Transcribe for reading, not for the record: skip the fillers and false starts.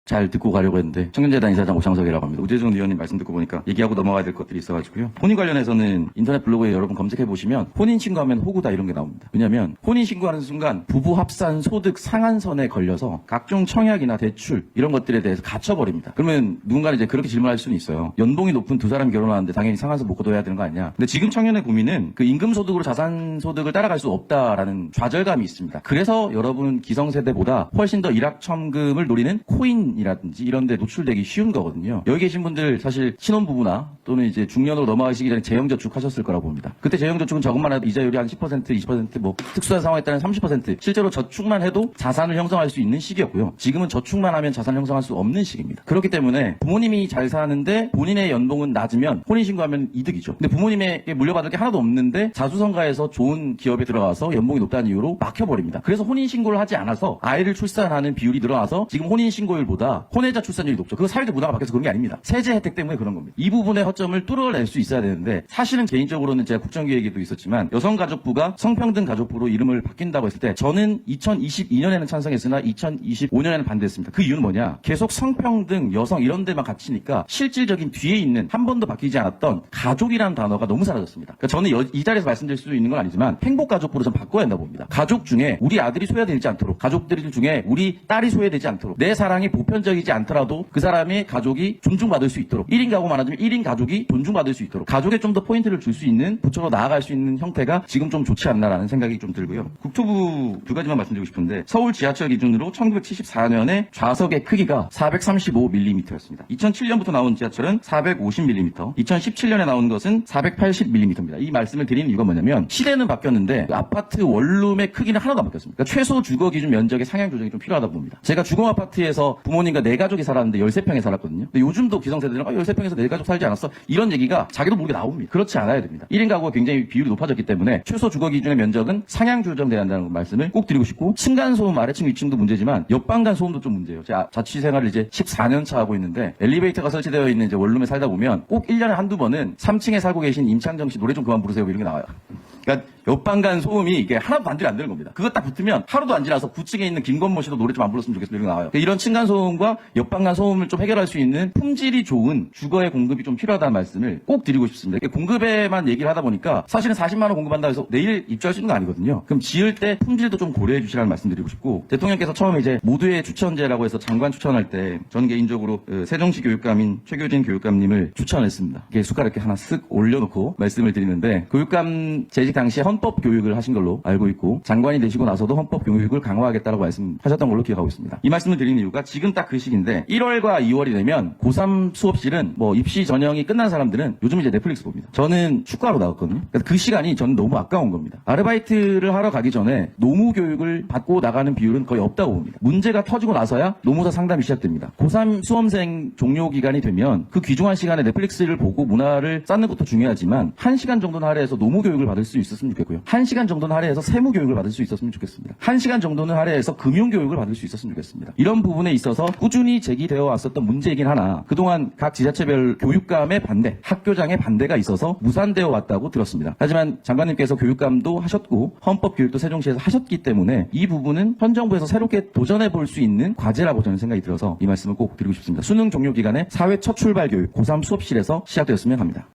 잘 듣고 가려고 했는데 청년재단 이사장 오창석이라고 합니다. 우재준 의원님 말씀 듣고 보니까 얘기하고 넘어가야 될 것들이 있어가지고요. 혼인 관련해서는 인터넷 블로그에 여러분 검색해보시면 혼인신고하면 호구다 이런 게 나옵니다. 왜냐하면 혼인신고하는 순간 부부 합산 소득 상한선에 걸려서 각종 청약이나 대출 이런 것들에 대해서 갇혀버립니다. 그러면 누군가는 이제 그렇게 질문할 수는 있어요. 연봉이 높은 두 사람이 결혼하는데 당연히 상한선 못 거둬야 되는 거 아니냐. 근데 지금 청년의 고민은 그 임금소득으로 자산소득을 따라갈 수 없다라는 좌절감이 있습니다. 그래서 여러분 기성세대보다 훨씬 더 일확천금을 노리는 코인이라든지 이런 데 노출되기 쉬운 거거든요. 여기 계신 분들 사실 신혼부부나 또는 이제 중년으로 넘어가시기 전에 재형저축 하셨을 거라고 봅니다. 그때 재형저축은 적은만 해도 이자율이 한 10%, 20%, 뭐 특수한 상황에 따른 30%, 실제로 저축만 해도 자산을 형성할 수 있는 시기였고요. 지금은 저축만 하면 자산을 형성할 수 없는 시기입니다. 그렇기 때문에 부모님이 잘 사는데 본인의 연봉은 낮으면 혼인신고하면 이득이죠. 근데 부모님에게 물려받을 게 하나도 없는데 자수성가해서 좋은 기업에 들어가서 연봉이 높다는 이유로 막혀버립니다. 그래서 혼인신고를 하지 않아서 아이를 출산하는 비율이 늘어나서 지금 혼인신고율보다 혼외자 출산율이 높죠. 그거 사회적 문화가 바뀌어서 그런 게 아닙니다. 세제 혜택 때문에 그런 겁니다. 이 부분의 허점을 뚫어낼 수 있어야 되는데 사실은 개인적으로는 제가 국정기획에도 있었지만 여성가족부가 성평등 가족부로 이름을 바뀐다고 했을 때 저는 2022년에는 찬성했으나 2025년에는 반대했습니다. 그 이유는 뭐냐? 계속 성평등, 여성 이런 데만 갇히니까 실질적인 뒤에 있는 한 번도 바뀌지 않았던 가족이라는 단어가 너무 사라졌습니다. 그러니까 저는 이 자리에서 말씀드릴 수 있는 건 아니지만 행복가족부로 좀 바꿔야 한다고 봅니다. 가족 중에 우리 아들이 소외되지 않도록, 가족들 중에 우리 딸이 소외되지 않도록, 내 사랑이 보편적이지 않더라도 그 사람의 가족이 존중받을 수 있도록, 1인 가구 많아지면 1인 가족이 존중받을 수 있도록 가족에 좀 더 포인트를 줄 수 있는 부처로 나아갈 수 있는 형태가 지금 좀 좋지 않나라는 생각이 좀 들고요. 국토부 두 가지만 말씀드리고 싶은데 서울 지하철 기준으로 1974년에 좌석의 크기가 435mm였습니다. 2007년부터 나온 지하철은 450mm, 2017년에 나온 것은 480mm입니다. 이 말씀을 드리는 이유가 뭐냐면 시대는 바뀌었는데 아파트 원룸의 크기는 하나도 안 바뀌었습니다. 그러니까 최소 주거 기준 면적의 상향 조정이 좀 필요하다 봅니다. 제가 주공 아파트에서 부모님과 4가족이 살았는데 13평에 살았거든요. 근데 요즘도 기성세대들은 13평에서 4가족 살지 않았어? 이런 얘기가 자기도 모르게 나옵니다. 그렇지 않아야 됩니다. 1인 가구가 굉장히 비율이 높아졌기 때문에 최소 주거 기준의 면적은 상향 조정돼야 한다는 말씀을 꼭 드리고 싶고, 층간소음 아래층 위층도 문제지만 옆방간 소음도 좀 문제예요. 제가 자취 생활을 이제 14년 차 하고 있는데 엘리베이터가 설치되어 있는 이제 원룸에 살다 보면 꼭 1년에 한두 번은 3층에 살고 계신 임창정 씨 노래 좀 그만 부르세요 이런 게 나와요. 그러니까 옆방간 소음이 이게 하나도 반들이 안 되는 겁니다. 그것 딱 붙으면 하루도 안 지나서 9층에 있는 김건모 씨도 노래 좀 안 불렀으면 좋겠어요. 이런 게 나와요. 그러니까 이런 층간 소음과 옆방간 소음을 좀 해결할 수 있는 품질이 좋은 주거의 공급이 좀 필요하다는 말씀을 꼭 드리고 싶습니다. 공급에만 얘기를 하다 보니까 사실은 40만 원 공급한다 해서 내일 입주할 수 있는 거 아니거든요. 그럼 지을 때 품질도 좀 고려해 주시라는 말씀 드리고 싶고, 대통령께서 처음에 이제 모두의 추천제라고 해서 장관 추천할 때 저는 개인적으로 세종시 교육감인 최교진 교육감님을 추천했습니다. 이렇게 숟가락 이렇게 하나 쓱 올려놓고 말씀을 드리는데, 교육감 재직 당시에 헌법 교육을 하신 걸로 알고 있고 장관이 되시고 나서도 헌법 교육을 강화하겠다고 말씀하셨던 걸로 기억하고 있습니다. 이 말씀을 드리는 이유가 지금 딱 그 시기인데 1월과 2월이 되면 고3 수업실은 뭐 입시 전형이 끝난 사람들은 요즘 이제 넷플릭스 봅니다. 저는 축구하러 나갔거든요. 그래서 그 시간이 저는 너무 아까운 겁니다. 아르바이트를 하러 가기 전에 노무 교육을 받고 나가는 비율은 거의 없다고 봅니다. 문제가 터지고 나서야 노무사 상담이 시작됩니다. 고3 수험생 종료 기간이 되면 그 귀중한 시간에 넷플릭스를 보고 문화를 쌓는 것도 중요하지만 1시간 정도는 할애해서 노무 교육을 받을 수 있었으면 좋겠고요. 1시간 정도는 할애해서 세무 교육을 받을 수 있었으면 좋겠습니다. 1시간 정도는 할애해서 금융 교육을 받을 수 있었으면 좋겠습니다. 이런 부분에 있어서 꾸준히 제기되어 왔었던 문제이긴 하나 그동안 각 지자체별 교육감의 반대, 학교장의 반대가 있어서 무산되어 왔다고 들었습니다. 하지만 장관님께서 교육감도 하셨고 헌법 교육도 세종시에서 하셨기 때문에 이 부분은 현 정부에서 새롭게 도전해 볼 수 있는 과제라고 저는 생각이 들어서 이 말씀을 꼭 드리고 싶습니다. 수능 종료 기간에 사회 첫 출발 교육 고3 수업실에서 시작되었으면 합니다.